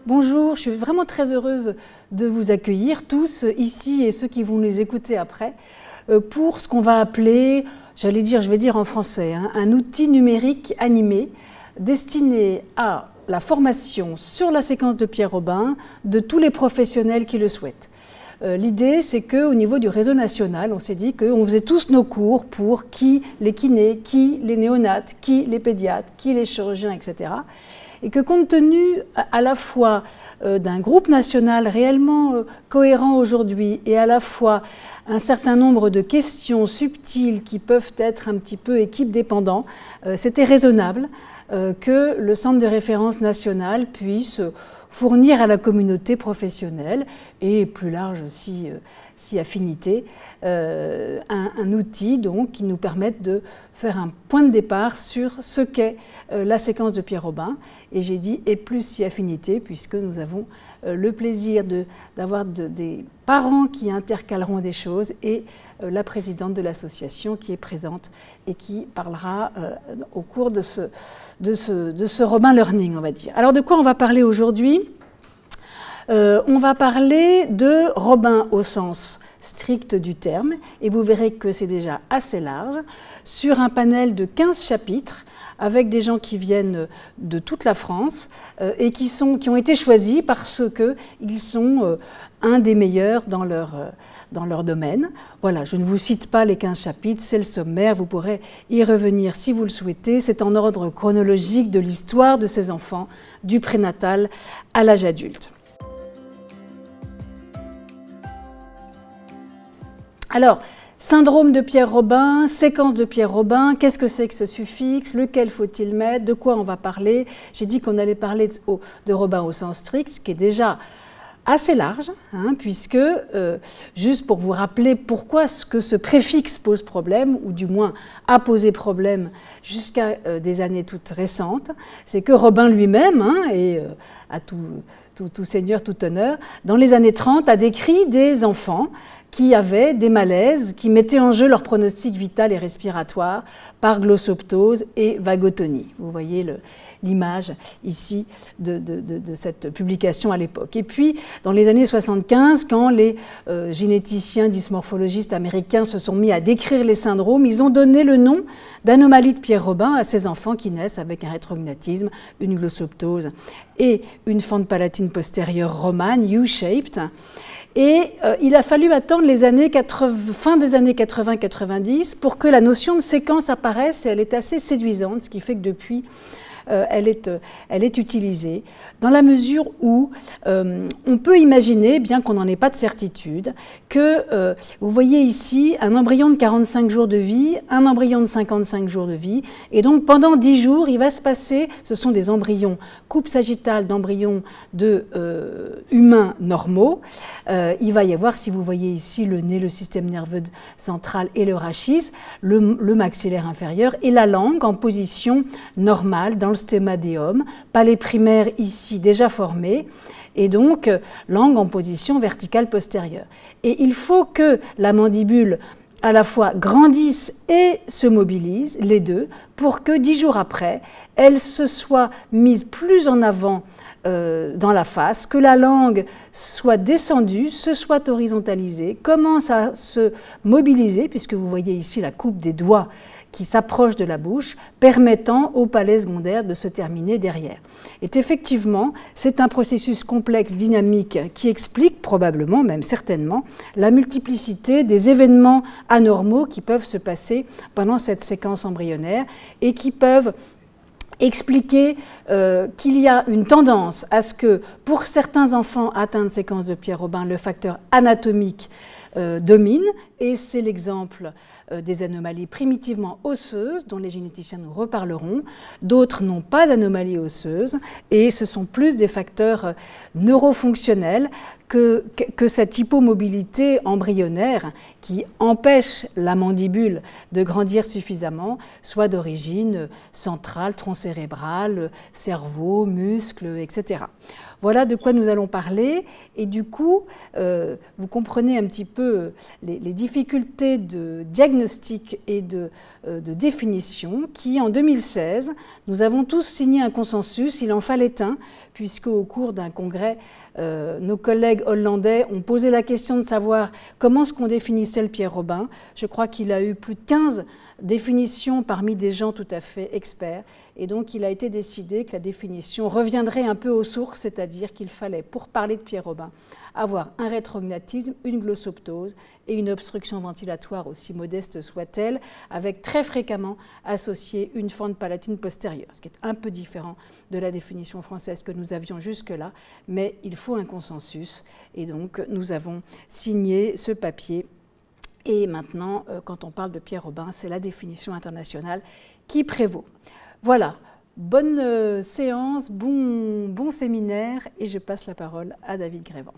Bonjour, je suis vraiment très heureuse de vous accueillir tous ici et ceux qui vont les écouter après pour ce qu'on va appeler, je vais dire en français, un outil numérique animé destiné à la formation sur la séquence de Pierre Robin de tous les professionnels qui le souhaitent. L'idée, c'est qu'au niveau du réseau national, on s'est dit qu'on faisait tous nos cours pour qui les kinés, qui les néonates, qui les pédiatres, qui les chirurgiens, etc. Et que compte tenu à la fois d'un groupe national réellement cohérent aujourd'hui et à la fois un certain nombre de questions subtiles qui peuvent être un petit peu équipe dépendants, c'était raisonnable que le centre de référence national puisse fournir à la communauté professionnelle et plus large aussi, si affinité, un outil donc, qui nous permette de faire un point de départ sur ce qu'est la séquence de Pierre Robin. Et j'ai dit et plus si affinité, puisque nous avons le plaisir d'avoir des parents qui intercaleront des choses et la présidente de l'association qui est présente et qui parlera au cours de ce Robin Learning, on va dire. Alors de quoi on va parler aujourd'hui ? On va parler de Robin au sens strict du terme, et vous verrez que c'est déjà assez large, sur un panel de 15 chapitres, avec des gens qui viennent de toute la France et qui ont été choisis parce qu'ils sont un des meilleurs dans leur domaine. Voilà, je ne vous cite pas les 15 chapitres, c'est le sommaire, vous pourrez y revenir si vous le souhaitez. C'est en ordre chronologique de l'histoire de ces enfants, du prénatal à l'âge adulte. Alors, syndrome de Pierre Robin, séquence de Pierre Robin, qu'est-ce que c'est que ce suffixe, lequel faut-il mettre, de quoi on va parler? J'ai dit qu'on allait parler de Robin au sens strict, ce qui est déjà assez large, puisque, juste pour vous rappeler pourquoi ce préfixe pose problème, ou du moins a posé problème jusqu'à des années toutes récentes, c'est que Robin lui-même, et à tout seigneur, tout honneur, dans les années 30, a décrit des enfants qui avaient des malaises, qui mettaient en jeu leur pronostic vital et respiratoire par glossoptose et vagotonie. Vous voyez l'image ici de cette publication à l'époque. Et puis, dans les années 75, quand les généticiens dysmorphologistes américains se sont mis à décrire les syndromes, ils ont donné le nom d'anomalie de Pierre Robin à ces enfants qui naissent avec un rétrognatisme, une glossoptose et une fente palatine postérieure romane, U-shaped. Et il a fallu attendre fin des années 80-90 pour que la notion de séquence apparaisse, et elle est assez séduisante, ce qui fait que depuis, elle est utilisée, dans la mesure où on peut imaginer, bien qu'on n'en ait pas de certitude, que vous voyez ici un embryon de 45 jours de vie, un embryon de 55 jours de vie, et donc pendant 10 jours, il va se passer, ce sont des embryons, coupe sagittale d'embryons humains normaux, il va y avoir, si vous voyez ici, le nez, le système nerveux central et le rachis, le maxillaire inférieur et la langue en position normale dans le stémadéum, palais primaire ici déjà formé, et donc langue en position verticale postérieure. Et il faut que la mandibule à la fois grandisse et se mobilise, les deux, pour que 10 jours après, elle se soit mise plus en avant dans la face, que la langue soit descendue, se soit horizontalisée, commence à se mobiliser, puisque vous voyez ici la coupe des doigts qui s'approche de la bouche, permettant au palais secondaire de se terminer derrière. Et effectivement, c'est un processus complexe, dynamique, qui explique probablement, même certainement, la multiplicité des événements anormaux qui peuvent se passer pendant cette séquence embryonnaire et qui peuvent expliquer qu'il y a une tendance à ce que, pour certains enfants atteints de séquence de Pierre Robin, le facteur anatomique domine, et c'est l'exemple des anomalies primitivement osseuses, dont les généticiens nous reparleront. D'autres n'ont pas d'anomalies osseuses, et ce sont plus des facteurs neurofonctionnels que cette hypomobilité embryonnaire qui empêche la mandibule de grandir suffisamment, soit d'origine centrale, tronc cérébral, cerveau, muscles, etc. Voilà de quoi nous allons parler. Et du coup, vous comprenez un petit peu les difficultés de diagnostic et de définition qui, en 2016, nous avons tous signé un consensus. Il en fallait un, puisque au cours d'un congrès, nos collègues hollandais ont posé la question de savoir comment est-ce qu'on définissait le Pierre Robin. Je crois qu'il a eu plus de 15 définitions parmi des gens tout à fait experts. Et donc, il a été décidé que la définition reviendrait un peu aux sources, c'est-à-dire qu'il fallait, pour parler de Pierre Robin, avoir un rétrognatisme, une glossoptose et une obstruction ventilatoire, aussi modeste soit-elle, avec très fréquemment associé une fente palatine postérieure, ce qui est un peu différent de la définition française que nous avions jusque-là, mais il faut un consensus. Et donc, nous avons signé ce papier. Et maintenant, quand on parle de Pierre Robin, c'est la définition internationale qui prévaut. Voilà, bonne séance, bon séminaire, et je passe la parole à David Grévent.